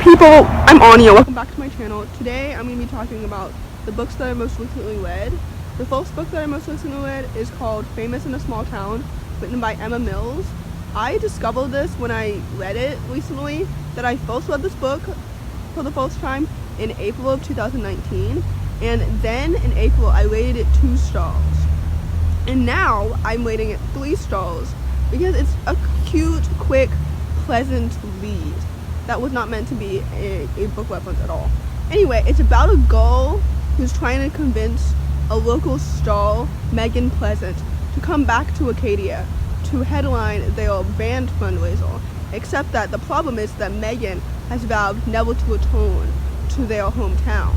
people, I'm Anja. Welcome back to my channel. Today I'm going to be talking about the books that I most recently read. The first book that I most recently read is called Famous in a Small Town, written by Emma Mills. I discovered this when I read it recently, that I first read this book for the first time in April of 2019, and then in April I rated it 2 stars. And now I'm rating it 3 stars because it's a cute, quick, pleasant read. That was not meant to be a book reference at all. Anyway, it's about a girl who's trying to convince a local star, Megan Pleasant, to come back to Acadia to headline their band fundraiser. Except that the problem is that Megan has vowed never to return to their hometown.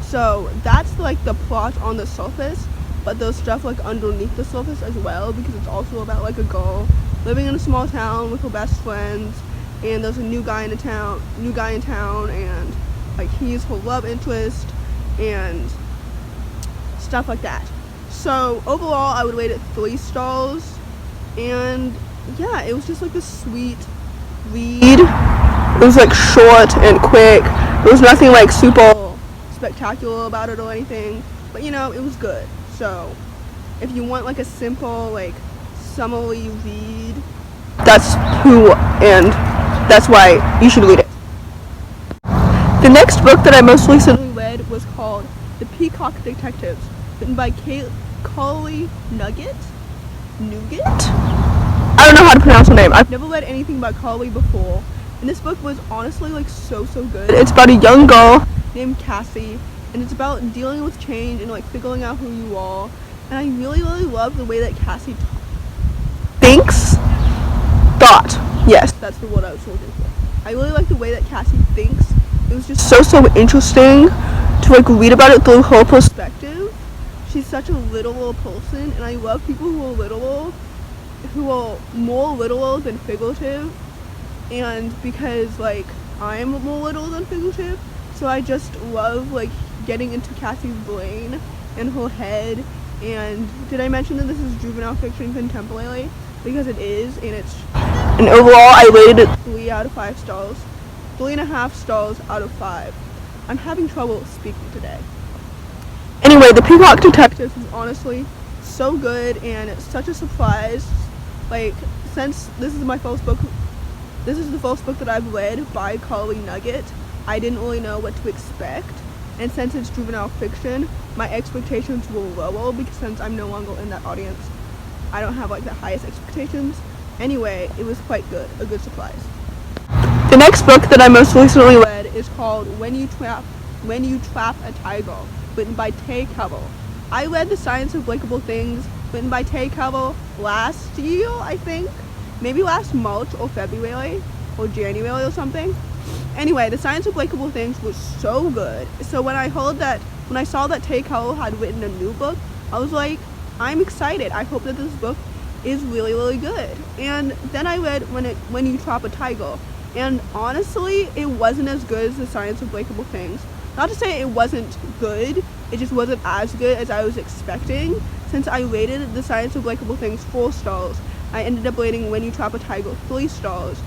So that's like the plot on the surface, but there's stuff like underneath the surface as well, because it's also about like a girl living in a small town with her best friends, and there's a new guy in town, and like he's her love interest and stuff like that. So overall I would rate it 3 stars, and yeah, it was just like a sweet read. It was like short and quick. There was nothing like super spectacular about it or anything, but you know, it was good. So if you want like a simple like summery read, that's why you should read it. The next book that I most recently read was called The Peacock Detectives, written by Carly Nugent? I don't know how to pronounce her name. I've never read anything by Carly before, and this book was honestly like so good. It's about a young girl named Cassie, and it's about dealing with change and like figuring out who you are. And I really love the way that Cassie yes, that's the word I was looking for. I really like the way that Cassie thinks. It was just so interesting to like read about it through her perspective. She's such a literal person, and I love people who are literal, who are more literal than figurative. And because like I'm more literal than figurative, so I just love like getting into Cassie's brain and her head. And did I mention that this is juvenile fiction contemporary? Because it is, and overall I rated it 3 out of 5 stars, 3.5 stars out of 5. I'm having trouble speaking today. Anyway, The Peacock Detectives is honestly so good and such a surprise. Like, since this is the first book that I've read by Carly Nugent, I didn't really know what to expect. And since it's juvenile fiction, my expectations were lower, because since I'm no longer in that audience, I don't have like the highest expectations. Anyway, it was quite good, a good surprise. The next book that I most recently read is called When You Trap a Tiger, written by Keller. I read The Science of Breakable Things, written by Keller last year, I think. Maybe last March or February or January or something. Anyway, The Science of Breakable Things was so good. So when I saw that Keller had written a new book, I was like, I'm excited. I hope that this book is really good. And then I read When You Trap a Tiger, and honestly it wasn't as good as The Science of Breakable Things. Not to say it wasn't good, it just wasn't as good as I was expecting. Since I rated The Science of Breakable Things 4 stars, I ended up rating When You Trap a Tiger 3 stars.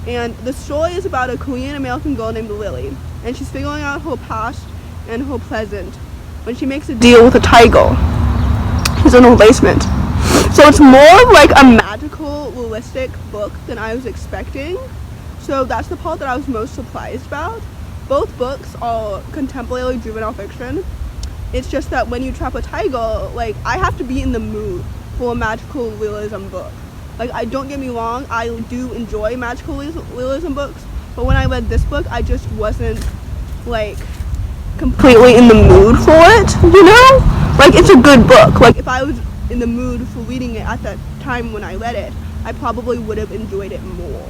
And the story is about a Korean American girl named Lily, and she's figuring out her past and her present when she makes a deal with a tiger. He's in her basement. So it's more of like a magical, realistic book than I was expecting. So that's the part that I was most surprised about. Both books are contemporary juvenile fiction. It's just that When You Trap a Tiger, like, I have to be in the mood for a magical realism book. Like, don't get me wrong, I do enjoy magical realism books, but when I read this book, I just wasn't like completely in the mood for it, you know? Like, it's a good book. Like, if I was in the mood for reading it at that time when I read it, I probably would have enjoyed it more.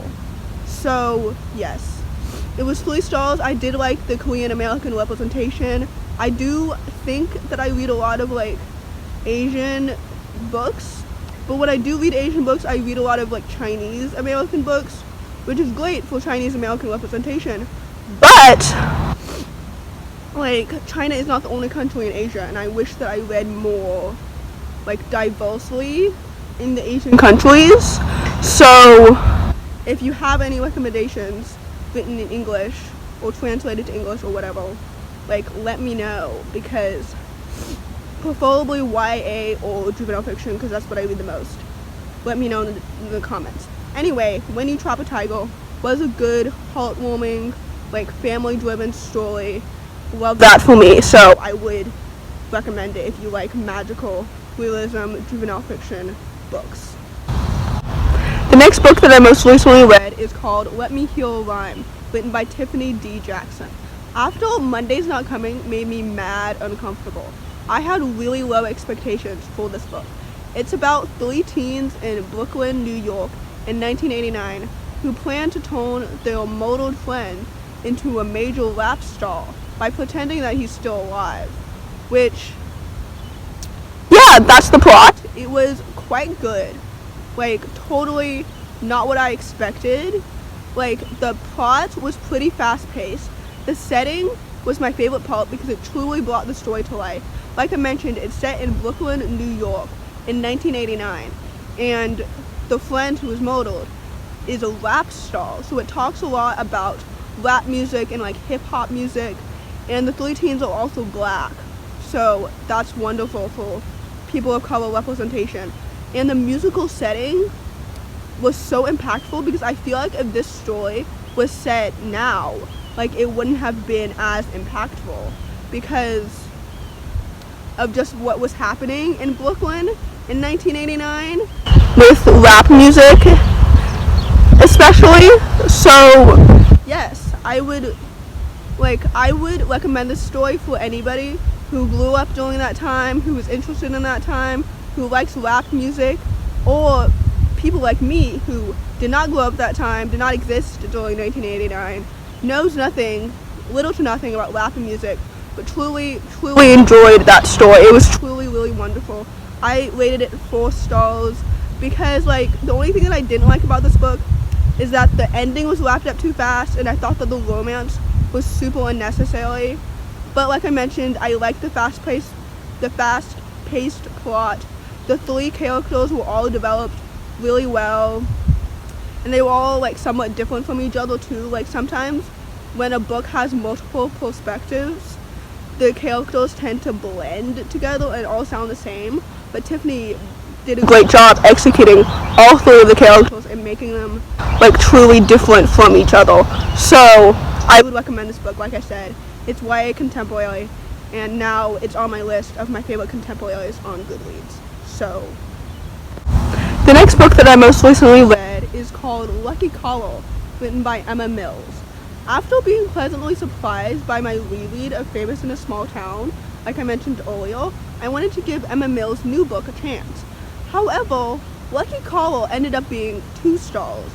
So yes, it was 3 stars. I did like the Korean American representation. I do think that I read a lot of like Asian books, but when I do read Asian books, I read a lot of like Chinese American books, which is great for Chinese American representation. But like, China is not the only country in Asia, and I wish that I read more like diversely in the Asian countries. So if you have any recommendations written in English or translated to English or whatever, like let me know, because preferably YA or juvenile fiction, because that's what I read the most. Let me know in the comments. Anyway, When You Trap a Tiger was a good, heartwarming, like family-driven story. Love that for me, so I would recommend it if you like magical realism juvenile fiction books. The next book that I most recently read is called Let Me Hear a Rhyme, written by Tiffany D. Jackson. After Monday's Not Coming made me mad uncomfortable. I had really low expectations for this book. It's about 3 teens in Brooklyn, New York in 1989 who plan to turn their murdered friend into a major rap star by pretending that he's still alive. Which, yeah, that's the plot. It was quite good. Like, totally not what I expected. Like, the plot was pretty fast-paced. The setting was my favorite part because it truly brought the story to life. Like I mentioned, it's set in Brooklyn, New York in 1989, and the friend who was murdered is a rap star, so it talks a lot about rap music and like hip-hop music, and the 3 teens are also black, so that's wonderful for people of color representation. And the musical setting was so impactful because I feel like if this story was set now, like it wouldn't have been as impactful because of just what was happening in Brooklyn in 1989 with rap music especially. So yes, I would recommend this story for anybody who grew up during that time, who was interested in that time, who likes rap music, or people like me who did not grow up that time, did not exist during 1989, knows little to nothing about rap music, but truly enjoyed that story. It was truly really wonderful. I rated it 4 stars because like the only thing that I didn't like about this book is that the ending was wrapped up too fast, and I thought that the romance was super unnecessary. But like I mentioned, I liked the fast-paced plot. The 3 characters were all developed really well, and they were all like somewhat different from each other too. Like sometimes when a book has multiple perspectives, the characters tend to blend together and all sound the same, but Tiffany did a great job executing all 3 of the characters and making them like truly different from each other. So I would recommend this book. Like I said, it's YA contemporary, and now it's on my list of my favorite contemporaries on Goodreads. So the next book that I most recently read is called Lucky Collar, written by Emma Mills. After being pleasantly surprised by my reread of Famous in a Small Town, like I mentioned earlier, I wanted to give Emma Mills' new book a chance. However, Lucky Collar ended up being 2 stars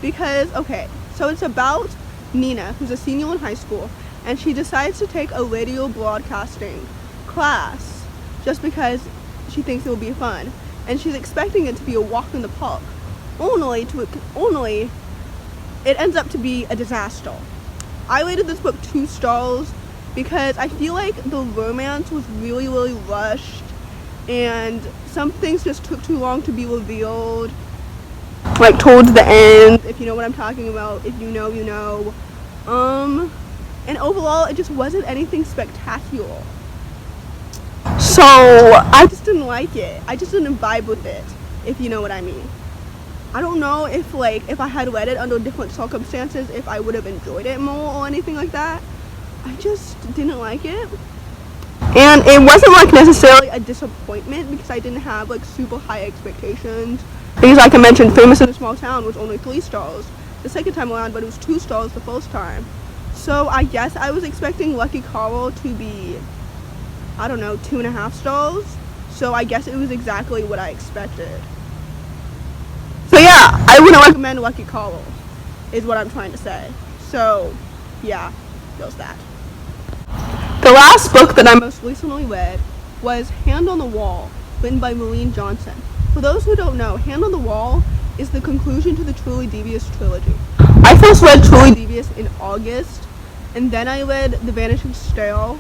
because, okay, so it's about Nina, who's a senior in high school, and she decides to take a radio broadcasting class just because she thinks it will be fun, and she's expecting it to be a walk in the park. Only it ends up to be a disaster. I rated this book 2 stars because I feel like the romance was really rushed, and some things just took too long to be revealed, like towards the end, if you know what I'm talking about. If you know, you know. And overall it just wasn't anything spectacular, so I just didn't like it. I just didn't vibe with it, if you know what I mean. I don't know if I had read it under different circumstances, if I would have enjoyed it more or anything like that. I just didn't like it. And it wasn't like necessarily a disappointment because I didn't have like super high expectations. Because like I mentioned, Famous in a Small Town was only 3 stars the second time around, but it was 2 stars the first time. So I guess I was expecting Lucky Collar to be, I don't know, 2.5 stars. So I guess it was exactly what I expected. So yeah, I wouldn't recommend Lucky Collar, is what I'm trying to say. So yeah, there's that. The last book that I most recently read was Hand on the Wall, written by Maureen Johnson. For those who don't know, Hand on the Wall is the conclusion to the Truly Devious trilogy. I first read Truly Devious in August, and then I read The Vanishing Stale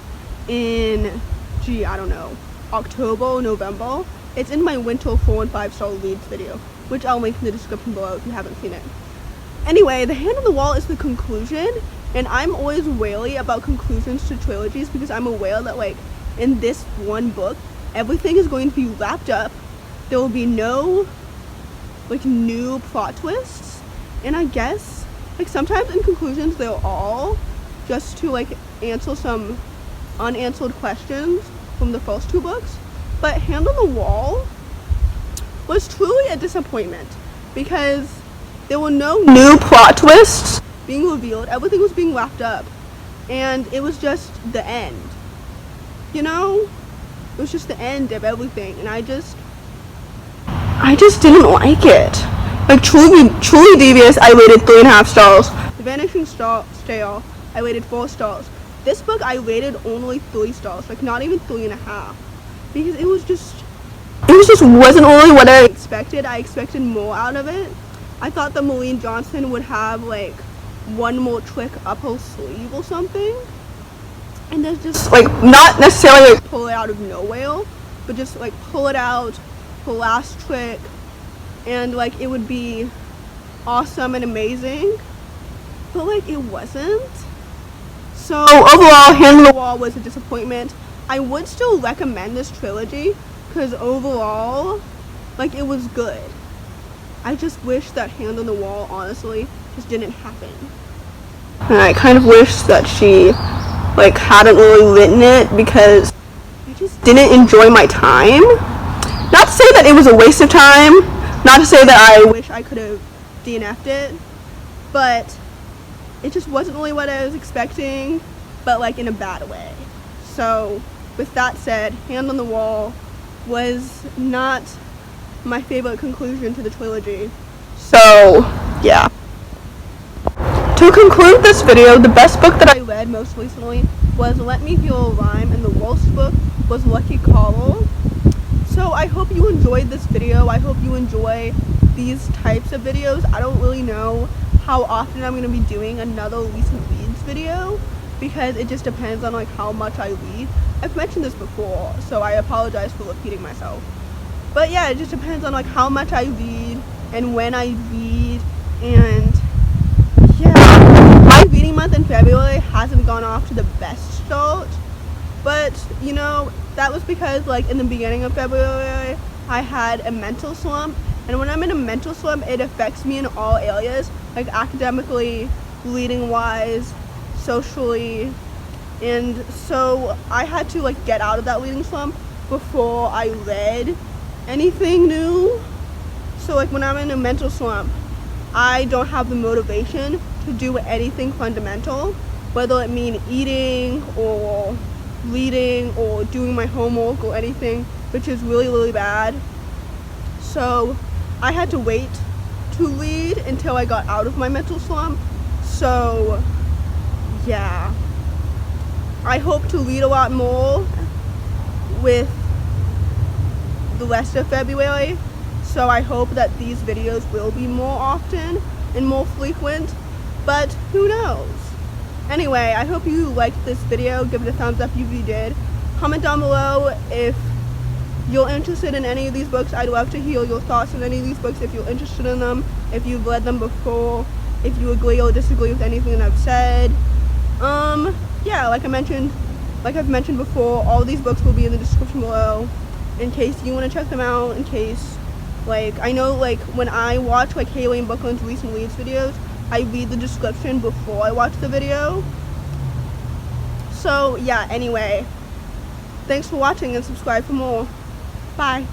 in, I don't know, October or November. It's in my winter 4 and 5 star reads video, which I'll link in the description below if you haven't seen it. Anyway, The Hand on the Wall is the conclusion, And I'm always wary about conclusions to trilogies because I'm aware that like in this one book, everything is going to be wrapped up. There will be no like new plot twists. And I guess like sometimes in conclusions they're all just to like answer some unanswered questions from the first two books. But Hand on the Wall was truly a disappointment because there were no new plot twists being revealed. Everything was being wrapped up, and it was just the end. You know, it was just the end of everything, and I just didn't like it. Like truly Devious, I rated 3.5 stars. The Vanishing Stale, I rated 4 stars. This book I rated only 3 stars, like not even 3.5, because it just wasn't really what I expected. I expected more out of it. I thought that Maureen Johnson would have like one more trick up her sleeve or something, and there's just like not necessarily like pull it out of nowhere, but just like pull it out, her last trick, and like it would be awesome and amazing, but like it wasn't. So overall, Hand on the Wall was a disappointment. I would still recommend this trilogy because overall, like it was good. I just wish that Hand on the Wall honestly just didn't happen. And I kind of wish that she like hadn't really written it because I just didn't enjoy my time. Not to say that it was a waste of time, not to say that I wish I could have DNF'd it, but it just wasn't really what I was expecting, but like in a bad way. So with that said, Hand on the Wall was not my favorite conclusion to the trilogy. So yeah. To conclude this video, the best book that I read most recently was Let Me Feel a Rhyme, and the worst book was Lucky Caller. So I hope you enjoyed this video. I hope you enjoy these types of videos. I don't really know how often I'm going to be doing another recent reads video because it just depends on like how much I read. I've mentioned this before, so I apologize for repeating myself. But yeah, it just depends on like how much I read and when I read, and yeah, my reading month in February hasn't gone off to the best start, but you know, that was because like in the beginning of February I had a mental slump, and when I'm in a mental slump it affects me in all areas, like academically, reading wise, socially, and so I had to like get out of that reading slump before I read anything new. So like when I'm in a mental slump, I don't have the motivation to do anything fundamental, whether it mean eating or reading or doing my homework or anything, which is really bad. So I had to wait to read until I got out of my mental slump. So yeah, I hope to read a lot more with the rest of February, so I hope that these videos will be more often and more frequent, but who knows. Anyway, I hope you liked this video. Give it a thumbs up if you did. Comment down below if you're interested in any of these books. I'd love to hear your thoughts on any of these books, if you're interested in them, if you've read them before, if you agree or disagree with anything that I've said. Yeah, like I've mentioned before, all these books will be in the description below in case you want to check them out, in case like I know like when I watch like Haley and Bookworm's recent reads videos, I read the description before I watch the video. So yeah, anyway, thanks for watching and subscribe for more. Bye.